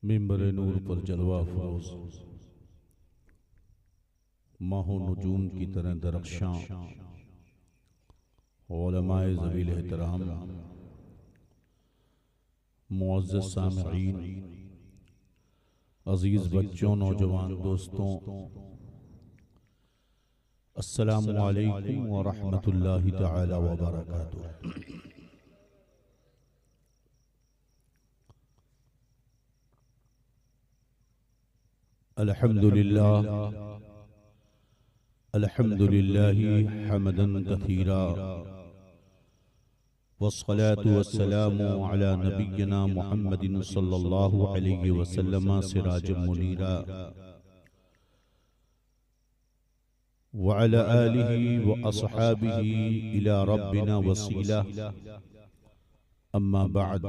मिंबर नूर पर जलवा फरोज माहो नजूम की तरह दरख्शां उलमाए ज़वील एहतराम मुअज़्ज़ज़ सामिईन अज़ीज़ बच्चों नौजवान दोस्तों अस्सलामु अलैकुम व रहमतुल्लाहि तआला व बरकातुहू। अल्हम्दुलिल्लाहि हम्दन कसीरा वस्सलातु वस्सलामु अला नबिय्यिना मुहम्मदिन सल्लल्लाहु अलैहि वसल्लम सिराजम मुनीरा व अला आलिहि व अस्हाबिहि इला रब्बिना वसीला अम्मा बअद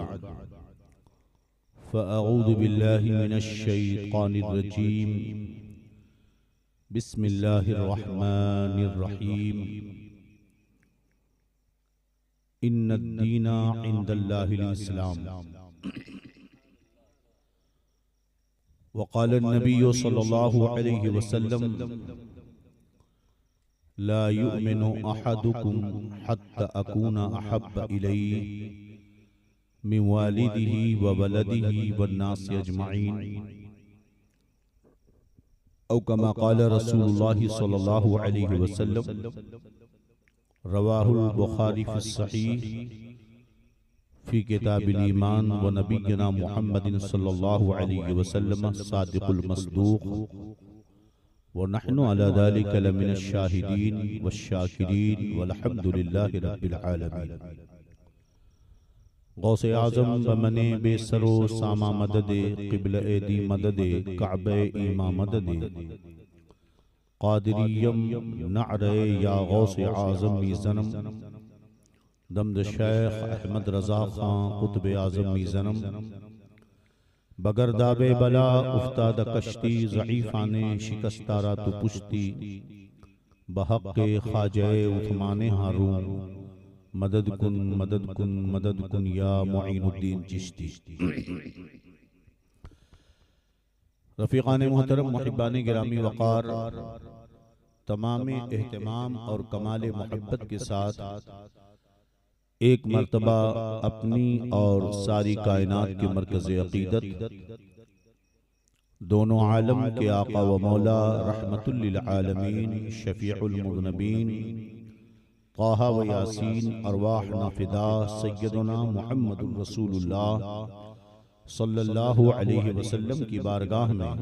फ़अऊज़ु बिल्लाहि मिनश शैतानिर रजीम बिस्मिल्लाहिर रहमानिर रहीम इन्नद्दीना इंदल्लाहिल इस्लाम वक़ाल नबिय्यु सल्लल्लाहु अलैहि वसल्लम ला युमिनु अहदुकुम हत्ता अकूना अहब्ब इलैहि मिन वालिदिही व वलदिही वन्नासि अजमईन औ कमा क़ाल रसूलुल्लाहि सल्लल्लाहु अलैहि वसल्लम रवाहुल बुखारी फ़ी सहीह फ़ी किताबिल ईमान व नबिय्यना मुहम्मदिन सल्लल्लाहु अलैहि वसल्लम सादिक़ुल मस्दूक़ व नहनु अला ज़ालिका लमिनश शाहिदीन वश्शाकिरीन वल्हम्दुलिल्लाहि रब्बिल आलमीन। गौसे आज़म बमने बेसरो सामा मददे क़िबल एदी मददे काबे ईमा मददे क़ादिरियम नअरे या गौसे आज़म मीज़नम दमद शेख अहमद रज़ा खां क़ुत्ब आज़म मीज़नम बगरदाबे बला उफ्ताद कश्ती ज़ईफ़ाने शिकस्तारा तु पुश्ती बहक़्क़े ख़ाजे उस्माने हारून मदद कुन मदद कुन मदद कुन या मुईनुद्दीन चिश्ती। रफ़ीक़ान मुहतरम मुहिब्बान गिरामी वक़ार, तमाम एहतमाम और कमाल मोहब्बत के साथ एक मर्तबा अपनी और सारी कायनात के मरकज़ अक़ीदत दोनों आलम के आका व मौला रहमतुल लिल आलमीन शफ़ीउल मुज़नबीन ताहा व यासीन अरवाह नाफिदा सय्यदुना मुहम्मदुर रसूलुल्लाह सल्लल्लाहु अलैहि वसल्लम की बारगाह में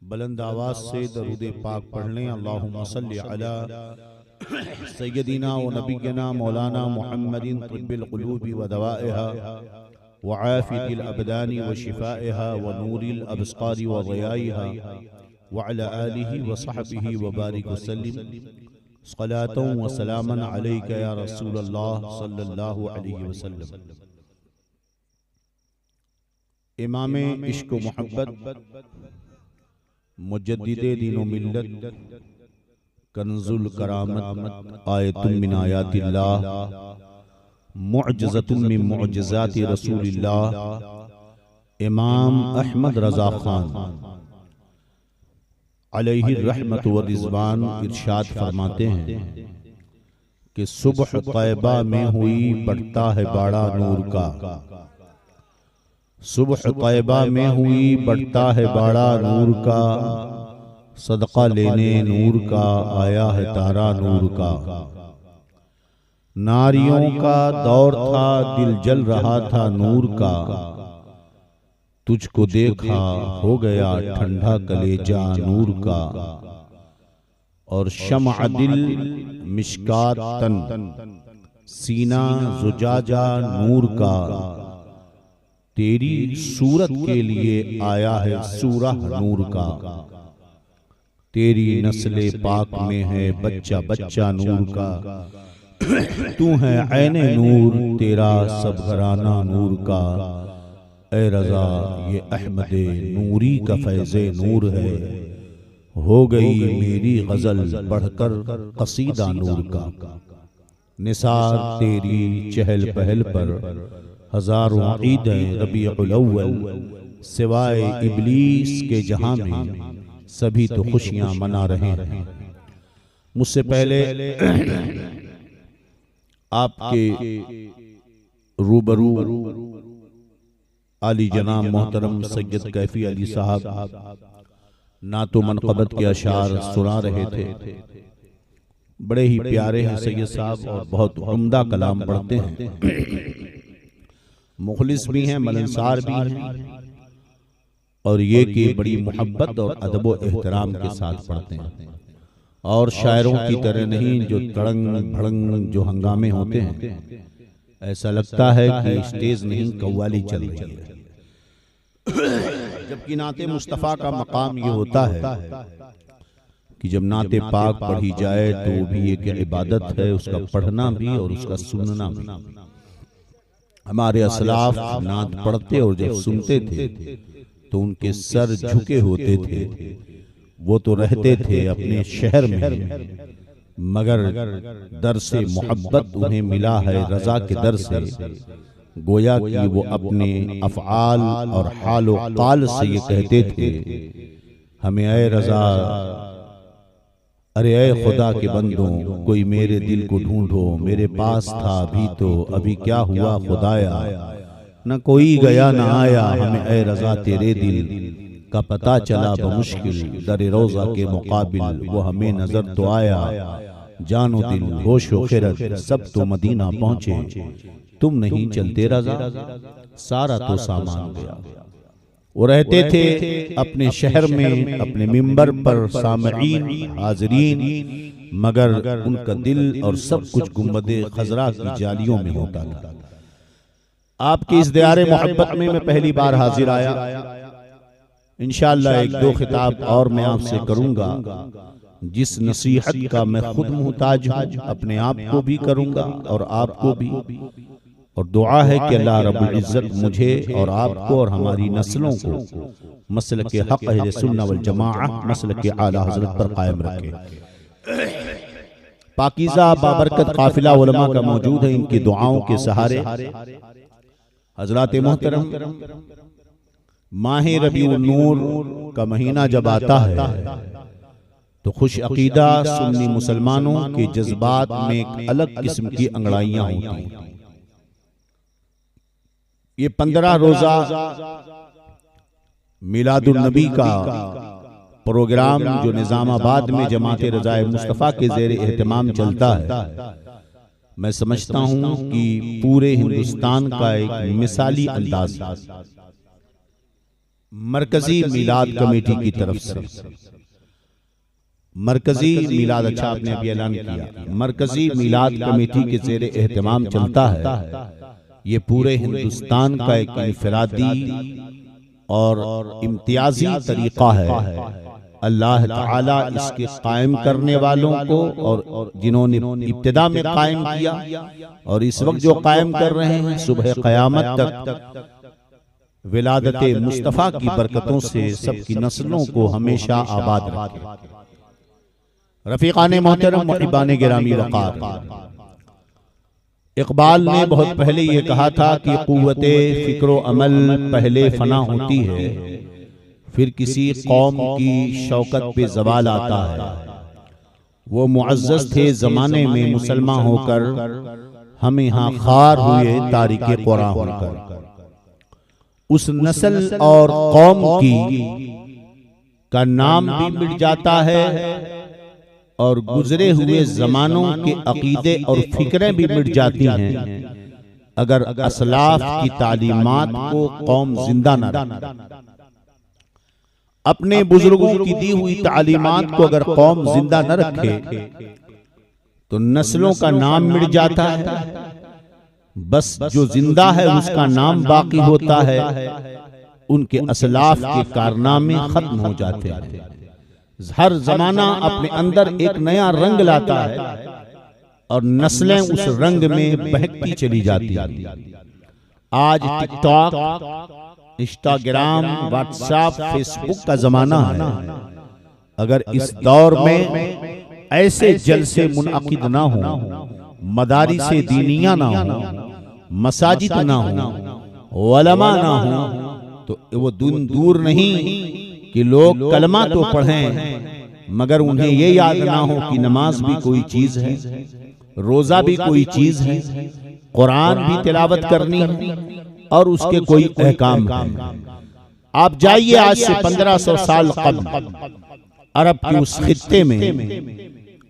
बुलंद आवाज़ से दरूद पाक पढ़ने अल्लाहुम्मा सल्लि अला सय्यदिना व नबिय्यना मौलाना मुहम्मदिन तिब्बिल क़ुलूबि व दवाइहा व आफ़ियतिल अबदानी व शिफ़ाइहा व नूरिल अब्सारी व ज़ियाइहा व अला आलिहि व सहबिहि व बारिक वसल्लिम सलातों व सलामन अलैका या रसूलल्लाह सल्लल्लाहु अलैहि वसल्लम। इमाम इश्क व मोहब्बत मुजद्दिदे दीन व मिल्लत कंजुल करामत आयतुम मिन आयातिल्लाह मुअज्जज़तुम मिन मुअज्जज़ाति रसूलिल्लाह इमाम अहमद रज़ा खान अलैहि रहमत व रिज़वान इरशाद फरमाते हैं कि सुबह तैबा में हुई बढ़ता है बाड़ा नूर का, सुबह तैबा में हुई बढ़ता है बाड़ा नूर का, सदका लेने नूर का आया है तारा नूर का। नारियों का दौर था दिल जल रहा था नूर का, तुझको देखा हो गया ठंडा कलेजा नूर का। और शम्अ दिल मिश्कात तन सीना जुजाजा नूर का, तेरी सूरत के लिए आया है सूरह नूर का। तेरी नस्ले पाक में है बच्चा बच्चा नूर का, तू है ऐने नूर तेरा सब घराना नूर का। ए रज़ा ये अहमदे नूरी का फैज़े नूर है, हो गई मेरी गज़ल बढ़कर कसीदा नूर का। निसार तेरी चहल पहल पर हजारों ईदें रबीउल अव्वल सिवाय इब्लीस के जहां में सभी तो खुशियां मना रहे हैं। मुझसे पहले आपके रूबरू आली जनाब मोहतरम सैयद कैफी अली साहब नातो मनक़बत के अशार सुना रहे थे। बड़े ही प्यारे हैं सैयद साहब और बहुत उम्दा कलाम पढ़ते हैं, मुखलिस भी हैं, मिलनसार भी हैं और ये कि बड़ी मोहब्बत और अदब व एहतराम के साथ पढ़ते हैं और शायरों की तरह नहीं जो तड़ंग भड़ंग जो हंगामे होते हैं, ऐसा लगता है कि स्टेज नहीं कव्वाली चल रही है। जबकि नाते मुस्तफ़ा का मकाम ये होता है कि जब नाते पाक पढ़ी जाए तो वो भी एक इबादत है, उसका पढ़ना भी और उसका सुनना भी। हमारे असलाफ नात पढ़ते और जब सुनते थे तो उनके सर झुके होते थे। वो तो रहते थे अपने शहर में, मगर दर से मोहब्बत उन्हें मिला है रजा के दर से। गोया कि वो अपने अफ़आल और हाल व काल से ये कहते थे, हमें ऐ रजा, अरे ऐ खुदा के बंदों, कोई मेरे दिल को ढूंढो, मेरे पास था अभी तो अभी क्या हुआ खुदाया, न कोई गया न आया, हमें ऐ रजा तेरे दिल का पता चला बमुश्किल, दर रोजा के मुकाबिल वो हमें नजर तो आया, जानो दिल होश व खिरत सब तो मदीना पहुंचे, तुम नहीं चलते रजा, सारा तो सामान गया। वो रहते थे अपने शहर में, अपने मिंबर पर सामईन हाजरीन, मगर उनका दिल और सब कुछ गुंबदे खजरा की जालियों में होता था। आपकी इस दियारे मोहब्बत में मैं पहली बार हाजिर आया। इंशाअल्लाह एक दो खिताब और मैं आपसे करूंगा, जिस नसीहत का मैं खुद मुहताज हूं, अपने आप को भी करूंगा और आपको भी। और दुआ है कि अल्लाह रब्बुल इज्जत मुझे और आपको और हमारी नस्लों को मसलक के हक अहले सुन्नत वल जमाअत, मसलक के आला हजरत पर कायम रखे। पाकीज़ा बाबरकत काफिला उलमा का मौजूद है, इनकी दुआओं के सहारे हजरात मोहतरम माह रबीउन नूर का महीना जब आता है तो खुश अकीदा सुन्नी मुसलमानों के जज्बात में एक अलग किस्म की अंगड़ाइयां होती हैं। ये 15 रोजा मिलादुन नबी का प्रोग्राम जो निजामाबाद में जमात रजाए मुस्तफ़ा के ज़ेर एहतमाम चलता है, मैं समझता हूं कि पूरे हिंदुस्तान का एक मिसाली अंदाज मरकजी मिलाद कमेटी की तरफ से, मरकजी मिलाद, अच्छा आपने अभी ऐलान किया, मरकजी मिलाद कमेटी के ज़ेर एहतमाम चलता है। ये पूरे हिंदुस्तान का एक इनफरादी और इम्तियाजी तरीका है। अल्लाह ताला इसके कायम करने वालों को और जिन्होंने इब्तिदा में कायम किया और इस वक्त जो कायम कर रहे हैं, सुबह क़यामत तक विलादत मुस्तफ़ा की बरकतों से सबकी नस्लों को हमेशा आबाद रखे। रफीकाने मोहतरम मुहिबाने गिरामी वक़ार, इकबाल ने बहुत पहले ये कहा था कि कुव्वते फिक्रो अमल पहले फना होती है, फिर किसी कौम की शौकत पे जवाल आता है। वो मुअज़्ज़ज़ थे जमाने में मुसलमान होकर, हम यहाँ खार हुए तारीके कुरान होकर। उस नस्ल और कौम की का नाम भी मिट जाता है और गुजरे हुए जमानों के अकीदे और फिक्रें भी मिट जाती हैं, अगर असलाफ की तालीमात को कौम जिंदा न रखे। अपने बुजुर्गों की दी हुई तालीमात को अगर कौम जिंदा न रखे तो नस्लों का नाम मिट जाता है, बस जो जिंदा है उसका नाम बाकी होता है, उनके असलाफ के कारनामे खत्म हो जाते हैं। हर जमाना अपने अंदर एक नया रंग लाता है और नस्लें उस रंग में बहकती चली जाती हैं। आज टिकटॉक, इंस्टाग्राम, व्हाट्सएप, फेसबुक का जमाना है। अगर इस दौर में ऐसे जलसे मुनअकिद ना हो, मदारिसे दीनिया ना हो, मसाजिद ना हो, उलमा ना हो, तो वो दूर नहीं कि लोग कलमा तो पढ़ें मगर उन्हें ये याद ना हो कि नमाज भी कोई चीज है, रोजा भी कोई चीज है, कुरान भी तिलावत करनी है और उसके कोई अहकाम है। आप जाइए आज से 1500 साल कब्ल अरब के उस खित्ते में,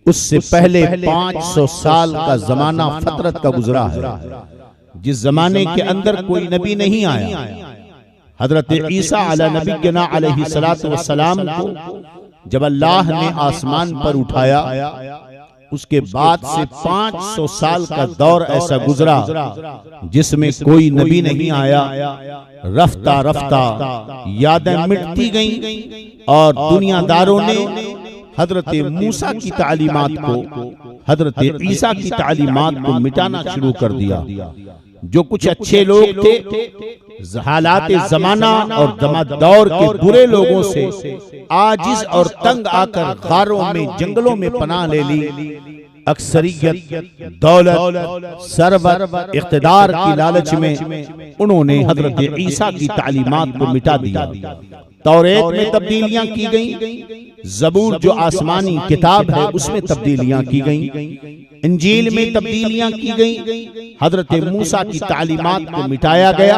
उससे पहले 500 साल का जमाना फतरत का गुजरा है, जिस जमाने के अंदर कोई नबी नहीं आया। हजरत ईसा अला नबीना अलैहि सलातो वस्सलाम को जब अल्लाह ने आसमान पर उठाया, उसके बाद से 500 साल का दौर ऐसा गुजरा जिसमें कोई नबी नहीं आया। रफ्ता रफ्ता यादें मिटती गईं और दुनियादारों ने हजरत मूसा की तालीमात को, हजरत ईसा की तालीमात को मिटाना शुरू कर दिया। जो कुछ अच्छे लोग थे, हालात जमाना और दौर के बुरे लोगों से आजिज और तंग आकर गारों में, जंगलों में पनाह ले ली। अक्सरियत, दौलत, सरवत, इख्तिदार की लालच में उन्होंने हजरत ईसा की तालीमात को मिटा दिया। तौरेत में तब्दीलियां की गईं, ज़बूर जो आसमानी किताब है उसमें तब्दीलियां की गईं, इंजील में तब्दीलियां की गईं, हजरत मूसा की तालीमात को मिटाया गया,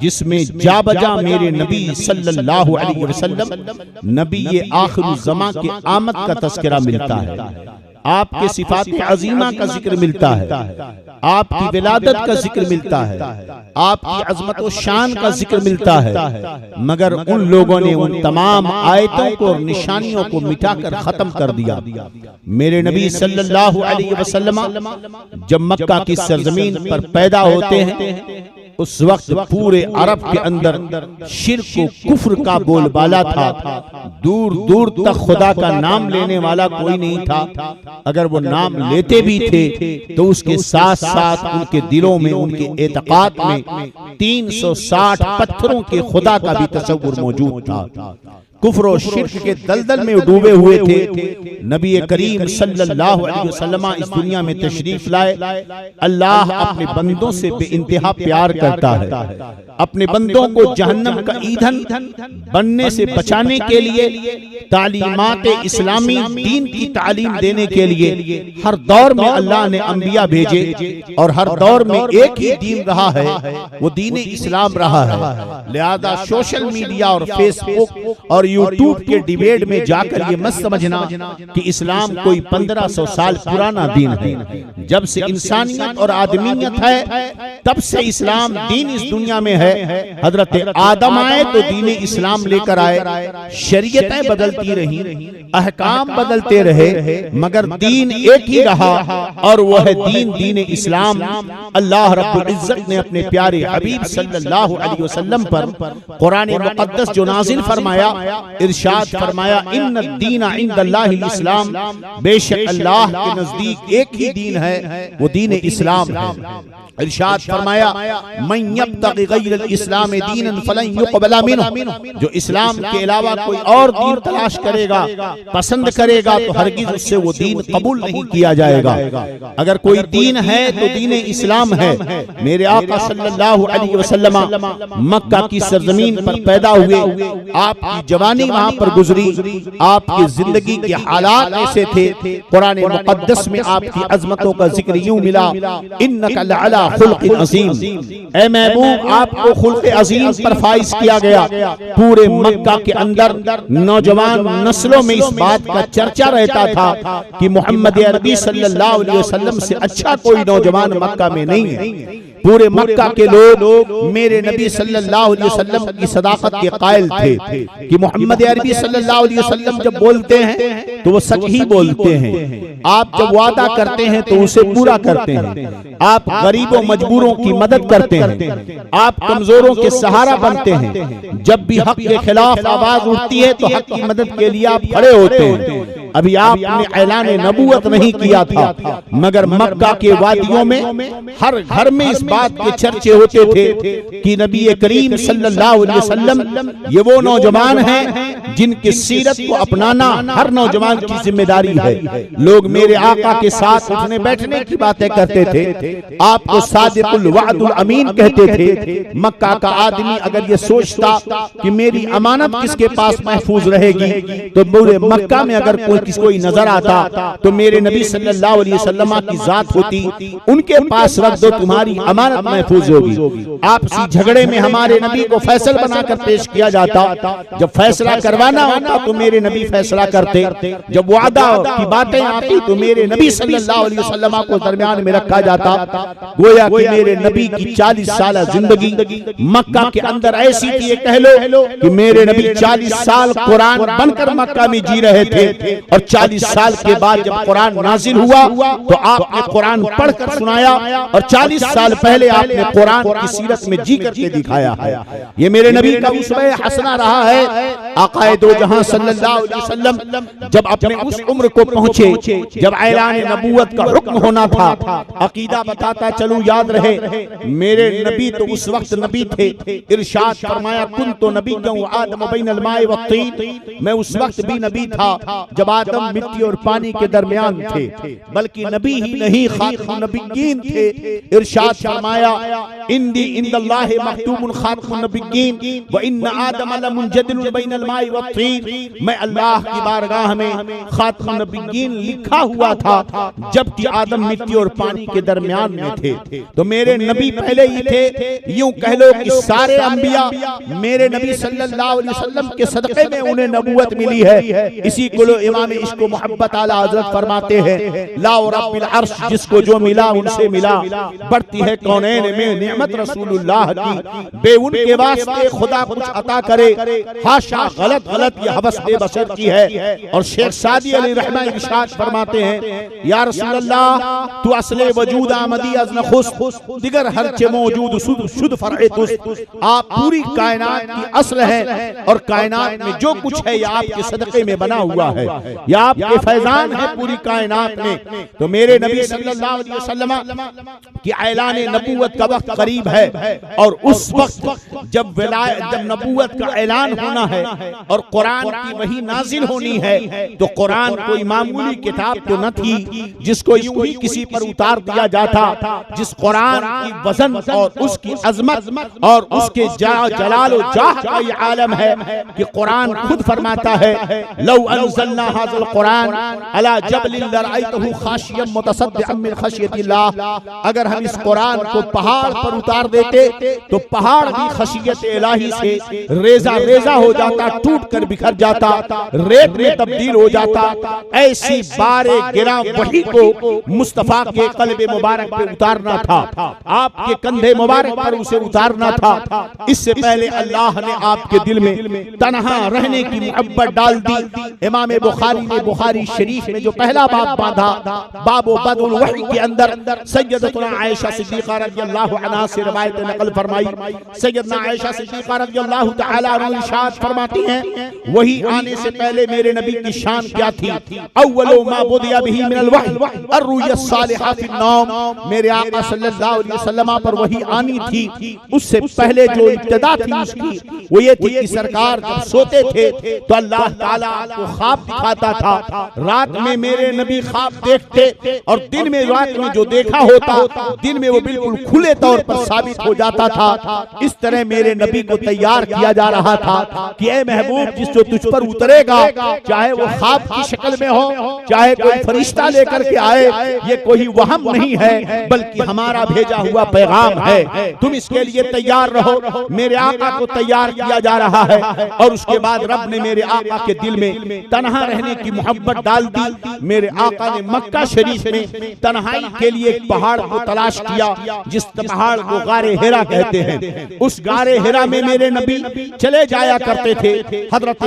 जिसमें जा बजा मेरे नबी सल्लल्लाहु अलैहि वसल्लम, नबी ये आखिर ज़मा के आमद का तज़किरा मिलता है, आपके सिफात अजीमा का जिक्र मिलता है, आपकी विलादत का जिक्र मिलता है, आपकी अजमत और शान का जिक्र मिलता है। मगर उन लोगों ने उन तमाम आयतों को और निशानियों को मिटाकर खत्म कर दिया। मेरे नबी सल्लल्लाहु अलैहि वसल्लम जब मक्का की सरजमीन पर पैदा होते हैं, उस वक्त पूरे अरब के अंदर शिर्क को कुफ्र का बोलबाला था। दूर दूर तक खुदा का नाम लेने वाला कोई नहीं था। अगर वो नाम लेते भी थे तो उसके साथ साथ उनके दिलों में, उनके एतकाद में 360 पत्थरों के खुदा का भी तसव्वुर मौजूद था। कुफ्र और शिर्क के दलदल में डूबे हुए थे। नबी करीम सल्लल्लाहु अलैहि वसल्लम इस दुनिया में तशरीफ लाए। अल्लाह अपने बंदों से बेइंतहा प्यार करता है। अपने बंदों को जहन्नम का ईंधन बनने से बचाने के लिए, तालीमात इस्लामी दीन की तालीम देने के लिए हर दौर में अल्लाह ने अंबिया भेजे और हर दौर में एक ही दीन रहा है, वो दीन इस्लाम रहा है। लिहाजा सोशल मीडिया और फेसबुक और यूट्यूब के डिबेट में जाकर ये मत समझना कि इस्लाम कोई 1500 साल पुराना दीन है। जब से इंसानियत और आदमीयत है तब से इस्लाम दीन इस दुनिया में है। हजरत आदम आए तो दीन इस्लाम लेकर आए, शरीयतें बदलती रही, अहकाम बदलते रहे, मगर दीन एक ही रहा और वह है दीन इस्लाम। अल्लाह रब्बुल इज्जत ने अपने प्यारे हबीब सल्लल्लाहु अलैहि वसल्लम पर कुरान मुक़द्दस जो नाज़िल फरमाया, इरशाद फरमाया, इन्न दीना इंदल्लाहिल इस्लाम, बेशक अल्लाह के नजदीक एक ही दीन है, वो दीन इस्लाम है। इरशाद फरमाया, मन यब्तगी गैरल इस्लाम दीनन फलन युक़बला मिन्हु, जो इस्लाम के अलावा कोई और दीन तलाश करेगा, पसंद करेगा, तो हरगिज उससे वो दीन कबूल नहीं किया जाएगा। अगर कोई दीन है तो दीन इस्लाम है। मेरे आका सल्लल्लाहु अलैहि वसल्लम मक्का की सरजमीन पर पैदा हुए, आपकी जवानी वहां पर गुजरी, आपकी जिंदगी के हालात ऐसे थे। कुरान मुक़द्दस में आपकी अजमतों का जिक्र यूं मिला, इन्नका लअला खुल्क़िन अज़ीम, ऐ महबूब आपको खुल्क़ अज़ीम पर फाइज किया गया। पूरे मक्का के अंदर नौजवान नस्लों में इस बात का चर्चा रहता था कि मोहम्मद अरबी सल्लल्लाहु अलैहि वसल्लम से अच्छा कोई नौजवान मक्का में नहीं है। पूरे मक्का के लोग मेरे नबी सल्लल्लाहु अलैहि वसल्लम की सदाकत के कायल थे कि मोहम्मद अरबी सल्लल्लाहु अलैहि वसल्लम जब बोलते हैं तो वो सच ही बोलते हैं। आप जब वादा करते हैं तो उसे पूरा करते हैं। आप गरीबों मजबूरों की मदद करते हैं, आप कमजोरों के सहारा बनते हैं। जब भी हक के खिलाफ आवाज उठती है तो हक की मदद के लिए आप खड़े होते हैं। अभी आपने ऐलान नबूवत नहीं किया था, मगर मक्का के वादियों में हर घर में इस बात के चर्चे होते थे कि नबी करीम सल्लल्लाहु अलैहि वसल्लम ये वो नौजवान हैं जिनकी सीरत को अपनाना हर नौजवान की जिम्मेदारी है। लोग मेरे आका के साथ उठने बैठने की बातें करते थे, आपको सादिकुल वअदुल अमीन कहते थे। मक्का का आदमी अगर ये सोचता कि मेरी अमानत किसके पास महफूज रहेगी, तो पूरे मक्का में अगर कोई नजर आता तो मेरे नबी सल्लल्लाहु अलैहि वसल्लम की जात होती, उनके पास रख दो, तुम्हारी अमानत महफूज होगी। आपसी झगड़े में हमारे नबी को फैसल बनाकर पेश किया जाता, जब फैसला करवाना होता तो मेरे नबी फैसला करते, जब वादा की बातें आती तो मेरे नबी सल्लल्लाहु अलैहि वसल्लम को दरमियान में रखा जाता। गोया कि मेरे नबी की 40 साल जिंदगी मक्का के अंदर ऐसी थी, ये कह लो कि मेरे नबी 40 साल कुरान बनकर मक्का में जी रहे थे, और 40 साल के बाद जब कुरान नाजिल हुआ तो आपने कुरान पढ़कर सुनाया, और 40 साल पहले आपने कुरान की सीरत में जी करके दिखाया है। ये मेरे नबी का उसवे हसना रहा है। आकाए दो जहां सल्लल्लाहु अलैहि वसल्लम जब अपने उस उम्र को पहुंचे जब ऐलान नबूवत का हुक्म होना था, अकीदा बताता चलूं याद रहे, मेरे नबी तो उस वक्त नबी थे। इरशाद फरमाया कुन तो नबी क्यों आदम बैनल माए व तीन, मैं उस वक्त भी नबी था जब आदम मिट्टी और पानी के दरमियान थे, बल्कि नबी ही नहीं खातमुन नबिय्यीन थे। इरशाद फरमाया इंदी इंदल्लाहि मक्तूमुन खातमुन नबिय्यीन व इन्न आदम लमुनजदिलुन बैनल माए व तीन, मैं अल्लाह की बारगाह में खातमुन नबिय्यीन लिखा हुआ था जबकि आदम मिट्टी और पानी के दरमियान में थे। तो मेरे नबी पहले ही थे। यूं कह लो कि सारे अंबिया मेरे नबी सल्लल्लाहु अलैहि वसल्लम के सदक़े में उन्हें नबूवत मिली है। इसी को लो इमाम इश्क व मोहब्बत आला हज़रत फरमाते हैं, ला रब्बिल अर्श जिसको जो मिला उनसे मिला, बढ़ती है कौनैन में नेमत रसूलुल्लाह की, बे उनके वास्ते खुदा कुछ अता करे, हाशा गलत गलत ये हवस बेबसर की है। और शेख सादी अली रहमा इरशाद फरमाते हैं, या रसूलल्लाह तू असले वजूद आमदी अज नखुस दिगर हर चे मौजूद शुद्ध फरए तुस, आप पूरी कायनात की असल है, और कायनात में जो कुछ है यह आपके सदक़े में बना हुआ है, यह आपके फैजान है पूरी कायनात में। तो मेरे नबी सल्लल्लाहु अलैहि वसल्लम की ऐलान नबूवत का वक्त करीब है, और उस वक्त जब नबूवत का ऐलान होना है और कुरान की वही नाजिल होनी है, तो कुरान कोई मामूली किताब तो न थी जिसको यूं ही किसी पर उतार दिया जाता। जिस कुरान की वजन और उसकी अजमत और उसके जलाल और जाह का ये आलम है कि कुरान खुद फरमाता है, लौ अनज़लना हाज़ल कुरान अला जबलिन लरअयतहु खाशियम मुतसद्दिअम मिन खशियतिल्लाह, अगर हम इस कुरान को पहाड़ पर उतार देते तो पहाड़ भी खशियत इलाही से रेजा रेजा हो जाता, टूट कर बिखर जाता, रेत में तब्दील हो जाता। ऐसी बारे गिरा वही को मुस्तफा के कल्बे मुबारक पे उतारना था, आपके कंधे मुबारक पर उसे उतारना था। इससे पहले अल्लाह ने आपके दिल में तन्हा रहने की मोहब्बत डाल दी। इमाम बुखारी ने बुखारी शरीफ में जो पहला बाब बांधा, बाबो बदउल वही के अंदर सैयदतुना आयशा सिद्दीक़ा रज़ियल्लाहु अन्हा से रवायत नकल फरमाई। सैयदना आयशा सिद्दीक़ा रज़ियल्लाहु तआला अन्हा इरशाद फरमाती हैं, वही आने से पहले मेरे नबी की शान क्या थी, अव्वलु मा बुदिया बिही मिनल वही अर्रुया सालिहा फिन्नौम, मेरे आका सल्लल्लाहु अलैहि वसल्लम पर वही आनी थी। उससे पहले जो इब्तिदा थी उसकी वो ये थी कि सरकार जब सोते थे तो अल्लाह ताला आपको ख्वाब दिखाता था, रात में मेरे नबी ख्वाब देखते और दिन में रात में जो देखा होता दिन में वो बिल्कुल खुले तौर पर साबित हो जाता था। इस तरह मेरे नबी को तैयार किया जा रहा था कि ए महबूब जिस जो तुझ पर उतरेगा, चाहे वो ख्वाब की शक्ल में हो, चाहे कोई फरिश्ता लेकर के आए, ये कोई वहम नहीं है बल्कि हमारा भेजा हुआ पैगाम है। तुम इसके लिए तैयार रहो। मेरे आका को तैयार किया जा रहा है। और उसके बाद रब ने मेरे आका के दिल में तन्हा रहने की मोहब्बत डाल दी। मेरे आका ने मक्का शरीफ में तन्हाई के लिए एक पहाड़ को तलाश किया, जिस पहाड़ को गारे हिरा कहते हैं। उस गारे हिरा में मेरे नबी चले जाया करते थे। हजरत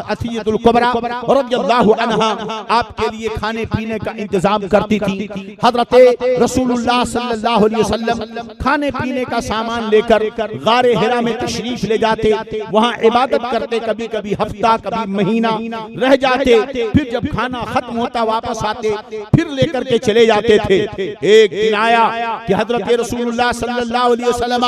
अतियतुल कुबरा रज़ियल्लाहु अन्हा आपके लिए खाने पीने का इंतजाम करती थी। हजरत रसूलुल्लाह सल्लल्लाहु अलैहि वसल्लम खाने पीने का सामान लेकर गारे हिरा में तशरीफ ले जाते, वहां इबादत करते, कभी कभी हफ्ता कभी महीना रह जाते, फिर जब खाना खत्म होता वापस आते, फिर लेकर के चले जाते थे। एक दिन आया कि हजरत रसूलुल्लाह सल्लल्लाहु अलैहि वसल्लम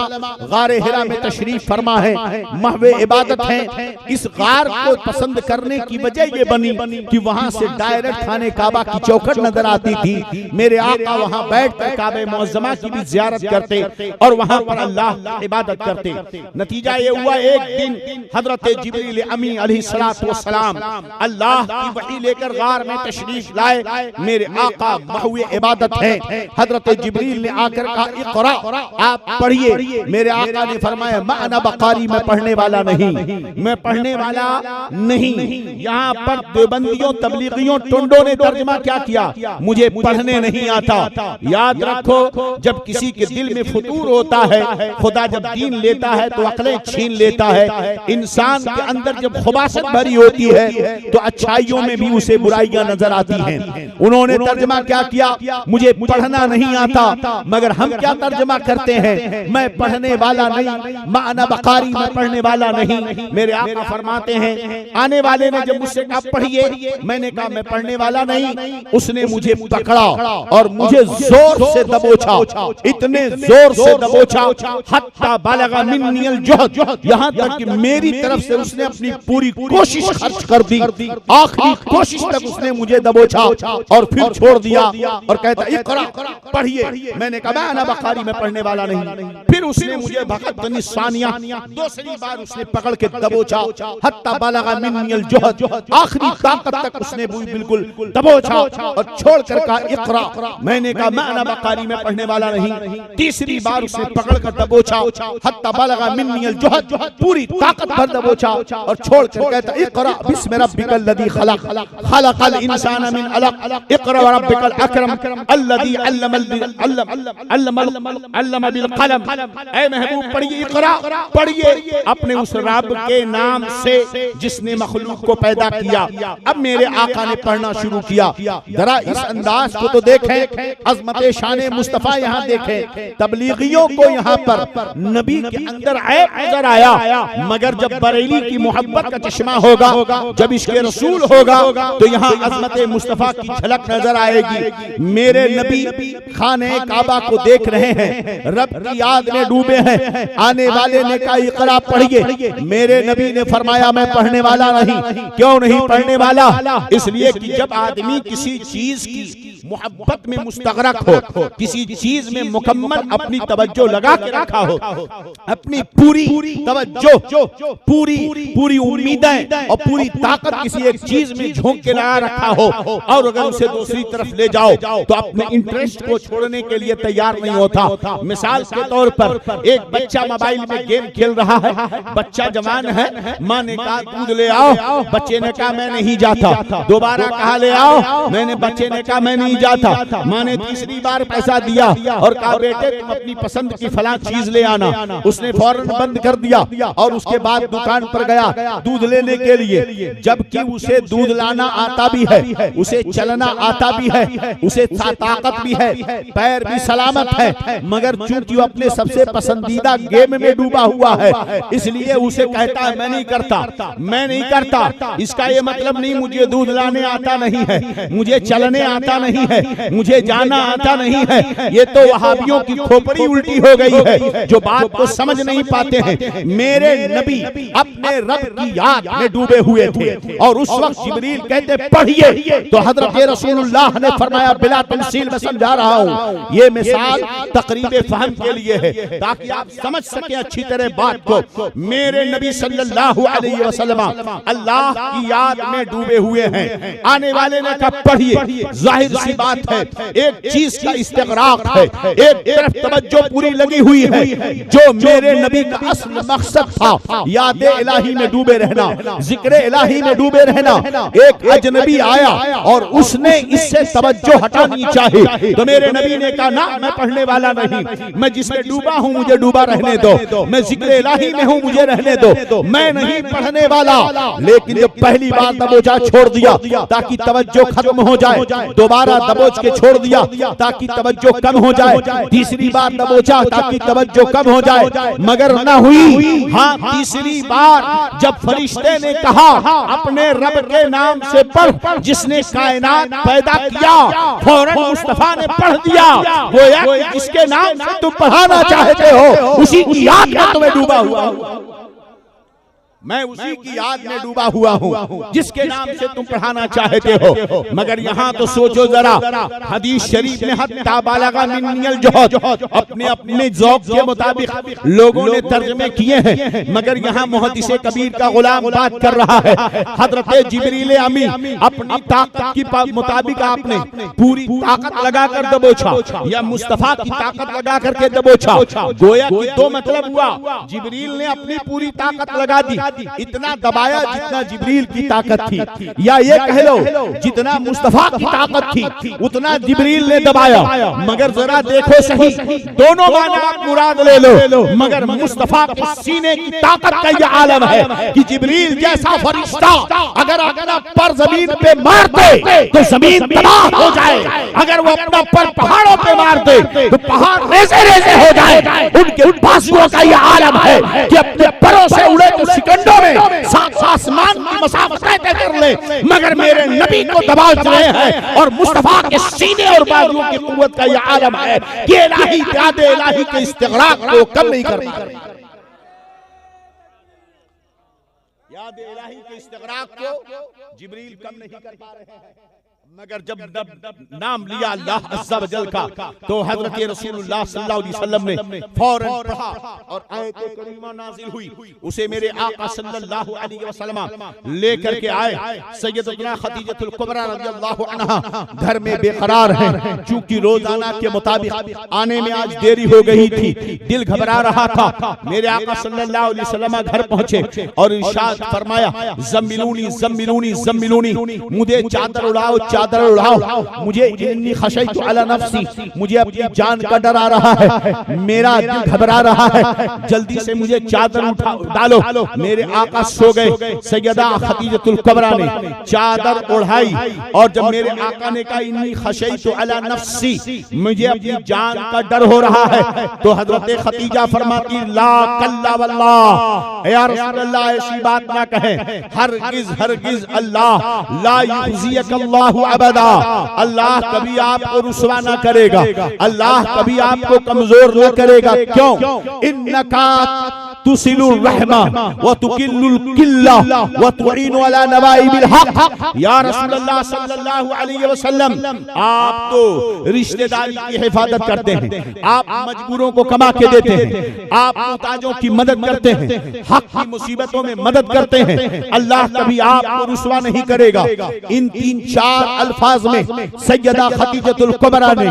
गारे हिरा में तशरीफ फरमा है, महवे इबादत है। इस गार को पसंद करने की वजह ये बनी कि वहां से डायरेक्ट खाने काबा की चौखट नजर आती थी। मेरे आका वहां बैठकर काबे मुअज्जमा की भी ज़ियारत करते और वहां पर अल्लाह की इबादत करते। नतीजा ये हुआ, एक दिन हजरत जिब्रील अमीन अलैहिस्सलातु वस्सलाम अल्लाह की वही लेकर गार में तशरीफ लाए। मेरे आका महवे इबादत है। हजरत जिब्रील ने आकर कहा, इक़रा, आप पढ़िए। मेरे आका ने फरमाया, मा अना बकारी, मैं पढ़ने वाला नहीं, मैं पढ़ने वाला नहीं। यहाँ पर देवबंदियों, तबलीगियों, टुंडों ने तर्जुमा क्या किया, मुझे पढ़ने नहीं आता। याद रखो, जब किसी के दिल में फुतूर होता है, खुदा जब दीन लेता है तो अक्लें छीन लेता है। इंसान के अंदर जब खुबासत भरी होती है तो अच्छाइयों में भी उसे बुराइयां नजर आती हैं। उन्होंने तर्जुमा क्या किया, मुझे पढ़ना नहीं आता। मगर हम क्या तर्जुमा करते हैं, मैं पढ़ने वाला नहीं, माना बकारी, मैं पढ़ने वाला नहीं। मेरे आका फरमाते हैं, आने वाले ने जब मुझसे कहा पढ़िए, मैंने कहा मैं पढ़ने वाला नहीं। उसने मुझे पकड़ा और मुझे जोर से दबोचा, इतने जोर से दबोचा, हत्ता बलगा मिन्नियल जुहद, यहाँ तक कि मेरी तरफ से उसने अपनी पूरी कोशिश खर्च कर दी। आखिरी कोशिश तक उसने मुझे दबोचा और फिर छोड़ दिया और कहता, इक़रा, पढ़िए। मैंने कहा, मैं बखारी, मैं पढ़ने वाला नहीं। फिर उसने मुझे भगत निशानियां, दूसरी बार उसने पकड़ के दबोचा, हत्ता बलगा मिन्नियल जुहद, आखिरी ताकत तक उसने बिल्कुल दबोचा और छोड़कर कहा, इक़रा। मैंने कहा, मैं बकारी, मैं पढ़ने वाला नहीं। तीसरी बार उसने पकड़कर दबोचा, हत्ता बलगा मिन्नियल जुहद, पूरी ताकत भर दबोचा और छोड़कर कहता, इक़रा बिस्मि रब्बिकल लज़ी खलक़, खलक़ल इंसान मिन अलक़, इक़रा व रब्बिकल अकरम अल्लज़ी अल्लम बिल कलम। ऐ महबूब, पढ़िए, इक़रा, पढ़िए अपने उस रब के नाम से जिसने मखलूक को पैदा किया। अब मेरे आका ने पढ़ना शुरू किया। जरा इस अंदाज को तो देखें, अज़मत शान मुस्तफा यहाँ देखें। तबलीगियों को यहाँ पर नबी के अंदर ऐब नजर आया, मगर जब बरेली की मोहब्बत का चश्मा होगा, जब इसके रसूल होगा, तो यहाँ अज़मत मुस्तफा की झलक नजर आएगी। मेरे नबी खाने काबा को देख रहे हैं, रब की याद में डूबे हैं। आने वाले ने कहा, इक़रा, पढ़िए। मेरे नबी ने फरमाया, मैं पढ़ने वाला नहीं। क्यों नहीं पढ़ने वाला? इसलिए कि जब आदमी किसी चीज की मोहब्बत में मुस्तगरक हो, किसी चीज में मुकम्मल अपनी तवज्जो लगा के रखा हो, अपनी पूरी तवज्जो, पूरी उम्मीदें और पूरी ताकत किसी एक चीज में झोंक के लगा रखा हो, और अगर उसे दूसरी तरफ ले जाओ तो अपने इंटरेस्ट को छोड़ने के लिए तैयार नहीं होता। मिसाल के तौर पर एक बच्चा मोबाइल में गेम खेल रहा है, बच्चा जवान है, माँ ने कहा दूध ले आओ, बच्चे ने कहा मैं नहीं जाता। दोबारा कहा ले आओ, मैंने बच्चे ने कहा मैं नहीं जाता। माँ ने तीसरी बार पैसा दिया और कहा बेटे तुम अपनी पसंद की फला चीज ले आना। उसने फौरन बंद कर दिया और उसके बाद दुकान पर गया दूध लेने के लिए। जबकि उसे दूध लाना आता भी है, उसे चलना आता भी है, उसे ताकत भी है, पैर भी सलामत है, मगर चूंकि वो अपने सबसे पसंदीदा गेम में डूबा हुआ है, इसलिए उसे कहता है मैं नहीं करता, मैं नहीं करता। इसका ये मतलब नहीं मुझे दूध लाने आता नहीं है, मुझे चलने आता नहीं है, मुझे जाना आता नहीं है। ये तो वहाबियों की खोपड़ी उल्टी हो गई है जो बात को समझ नहीं पाते हैं। मेरे नबी अपने रब की याद में डूबे हुए थे और उस वक्त जिब्रील कहते पढ़िए, तो हजरत रसूलुल्लाह ने फरमाया बिला तमसील में समझा रहा हूँ, ये मिसाल तकरीबे फहम के लिए है ताकि आप समझ सके अच्छी तरह बात को। मेरे नबी सल्लल्लाहु अलैहि वसल्लम अल्लाह की याद में डूबे हुए हैं। आने वाले ने कहा पढ़िए, जाहिर सी बात है एक चीज का इस्तिग़राक़ है, एक तरफ तवज्जो पूरी लगी हुई है। जो मेरे नबी का असल मकसद था याद इलाही में डूबे रहना, जिक्र इलाही में डूबे रहना, एक अजनबी आया और उसने इससे तवज्जो हटानी चाहिए, तो मेरे नबी ने कहा ना मैं पढ़ने वाला नहीं, मैं जिसमें डूबा हूँ मुझे डूबा रहने दो, मैं जिक्र इलाही में हूँ मुझे रहने दो, मैं नहीं पढ़ने वाला। लेकिन जब पहली बार दबोचा छोड़ दिया ताकि तवज्जो खत्म हो जाए, दोबारा दबोच के छोड़ दिया ताकि तवज्जो कम हो जाए, तीसरी बार दबोचा ताकि तवज्जो कम हो जाए, मगर न हुई। हाँ, तीसरी बार जब फरिश्ते ने कहा अपने रब के नाम से पढ़ जिसने कायनात पैदा किया। फौरन मुस्तफा ने पढ़ दिया, गोया कि जिसके नाम से तुम पढ़ाना चाहते हो उसी की याद में तुम्हें डूबा हुआ, मैं उसी की याद में डूबा हुआ हूँ जिसके नाम से तुम पढ़ाना चाहते हो। मगर यहाँ तो सोचो जरा, हदीस शरीफ में हत्ता बालगा मिन्नियल जोहद, अपने अपने ज़ौक़ के मुताबिक लोगों ने तर्जुमे किए हैं, मगर यहाँ मुहद्दिस कबीर का गुलाम बात कर रहा है। हजरत जिब्रील अमीन अपनी ताकत के मुताबिक आपने पूरी ताकत लगाकर दबोचा या मुस्तफा की ताकत लगा करके दबोचा। गोया कि दो मतलब हुआ, जिब्रील ने अपनी पूरी ताकत लगा दी, इतना दबाया जितना जिब्रील की ताकत थी, या ये कह लो जितना मुस्तफा की ताकत थी उतना जिब्रील ने दबाया। मगर जरा देखो सही, दोनों माना आप मुराद ले लो, मगर मुस्तफा के सीने की ताकत का ये आलम है कि जिब्रील जैसा फरिश्ता अगर अपना पर जमीन पे मारते तो जमीन तबाह हो जाए, अगर वो अपना पर पहाड़ों पे मारते तो पहाड़ रेजे रेजे हो जाए। उनके बाजुओं का ये आलम है कि अपने परों से उड़े तो में आसमान की मसाफत तय कर ले, मगर मेरे नबी को दबा रहे हैं। और मुस्तफा के सीने और बाजुओं की कुव्वत का यह आलम है कि इलाही याद इलाही के इस्तिग़राक़ को कम नहीं कर पा रहे, याद इलाही के इस्तिग़राक़ को जिब्रील कम नहीं कर पा रहे हैं। मगर जब नाम लिया अल्लाह अज़्ज़ा व जल का तो हज़रत रसूलुल्लाह सल्लल्लाहु अलैहि वसल्लम ने फौरन पढ़ा और आयत करीमा नाज़िल हुई। उसे मेरे आका सल्लल्लाहु अलैहि वसल्लम लेकर के आए। सैयदतुना खदीजतुल कुबरा रज़ियल्लाहु अन्हा घर में बेकरार हैं, चूंकि रोजाना के मुताबिक आने में आज देरी हो गई थी, दिल घबरा रहा था। मेरे आका सल्लल्लाहु अलैहि वसल्लम घर पहुंचे और इरशाद फरमाया, ज़म्मिलूनी ज़म्मिलूनी ज़म्मिलूनी, मुझे चादर उड़ाओ चादर उड़ाओ, मुझे इन्नी खशयतु अला नफ्सी, मुझे अपनी जान का डर आ रहा है, मेरा दिल घबरा रहा है, जल्दी से मुझे चादर उठा डालो। मेरे आका सो गए। सैयदा खदीजतुल कुबरा ने चादर ओढ़ाई और जब मेरे आका ने कहा इन्नी खशयतु अला नफ्सी, मुझे अपनी जान का डर हो रहा है, तो हजरत खदीजा फरमाती ला कल्ला वल्लाह, या रसूल अल्लाह ऐसी बात ना कहें, हरगिज हरगिज अल्लाह ला युज़ियकल्लाहु अबदा, अल्लाह कभी आपको रुसवा ना करेगा, अल्लाह कभी आपको कमजोर ना करेगा। क्यों? इन्नका तुसिलुर रहमा व तुकिल्लुल किल्ला व तुईनु अला नवाइबिल हक। या रसूलुल्लाह सल्लल्लाहु अलैहि वसल्लम, आप तो रिश्तेदारी की हिफाजत करते हैं, आप मजबूरों को कमा के देते हैं, आप मुहताजों की मदद करते हैं, हक की मुसीबतों में मदद करते हैं, अल्लाह कभी आपको रुसवा नहीं करेगा। इन तीन चार अल्फाज में सैयदा खदीजतुल कुबरा ने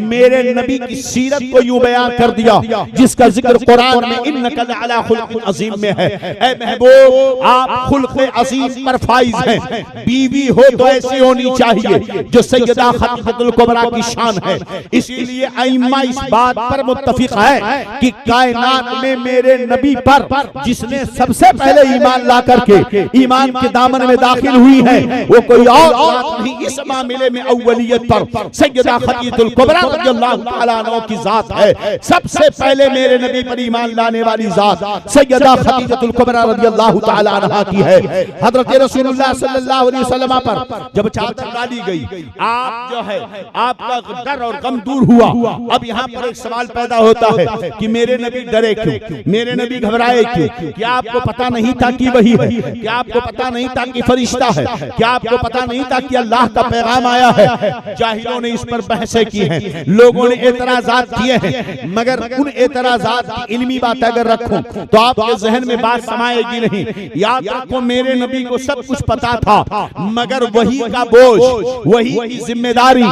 मेरे नबी की सीरत को यूं बयान कर दिया जिसका जिक्र कुरान में इन्नका लअला खुल्क़ुन अज़ीम में है। ऐ महबूब, आप खुल्क़ अज़ीम पर फाइज हैं। बीवी हो तो ऐसी होनी चाहिए जो सैयदा खदीजतुल कुबरा की शान है। इसीलिए अइम्मा इस बात पर मुत्तफिक है कि कायनात में मेरे नबी पर जिसने सबसे पहले ईमान ला करके ईमान के दामन में दाखिल हुई है वो कोई और जात नहीं, इस मामले में अव्वलियत पर सैयदा खदीजतुल कुबरा रज़ियल्लाहु तआला अन्हा की जात है। सबसे पहले मेरे नबी पर ईमान लाने वाली जात सैयदा खदीजतुल कुबरा रज़ियल्लाहु तआला अन्हा की है। हजरत रसूलुल्लाह सल्लल्लाहु अलैहि वसल्लम पर जब चादर डाली गई, आप जो है आपका डर और गम दूर हुआ। अब यहाँ पर एक सवाल पैदा होता है कि मेरे नबी डरे क्यों, मेरे नबी घबराए क्यों? क्या आपको पता नहीं था कि वही है? क्या आपको पता नहीं था कि फरिश्ता है? क्या आपको पता नहीं था कि अल्लाह का पैगाम आया है? जाहिलों ने इस पर बहसें की हैं, लोगों ने एतराजात किए हैं, मगर उन एतराजात की इल्मी बात अगर रखूं तो आपके जहन में बात समाएगी नहीं। याद रखो, मेरे नबी को सब कुछ पता था, मगर वही का बोझ, वही की जिम्मेदारी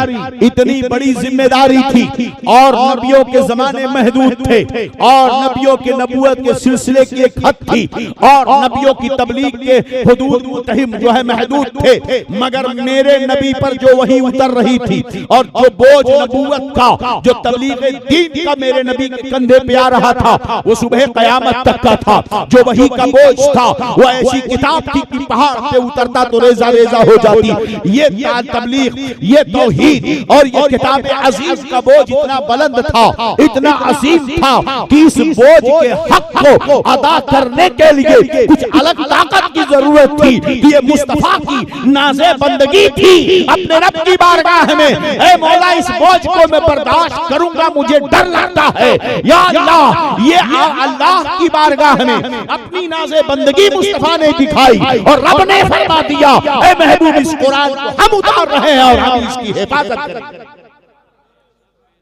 इतनी बड़ी जिम्मेदारी थी और नबियों के जमाने महदूद थे और नबियों के नबूवत के सिलसिले की एक हद थी और नबियों की तबलीग के हुदूद मुतहिम जो है महदूद थे, मगर मेरे नबी पर जो वही उतर रही थी और जो बोझ नबूवत का, जो तबलीग दीन का मेरे नबी के कंधे पे आ रहा था, वो सुबह क़यामत क़यामत तक का था। जो वही का बोझ था वो ऐसी किताब थी कि पहाड़ से उतरता तो रेजा रेजा हो जाती। ये तबलीग, ये तौहीद और ये किताब अजीज का बोझ इतना बुलंद था, इतना अजीम था कि इस बोझ के हक को अदा करने के लिए कुछ अलग ताकत की जरूरत थी। ये मुस्तफा की नाज़े बंदगी थी अपने रब की बारगाह में। ऐ मौला, इस बोझ को मैं बर्दाश्त करूंगा, मुझे डर लगता है। या अल्लाह, ये अल्लाह की बारगाह में अपनी नाज़े बंदगी मुस्तफा ने दिखाई और रब ने फरमा दिया, ऐ महबूब, इस कुरान को हम उतार रहे हैं और हम इसकी हिफाजत करेंगे।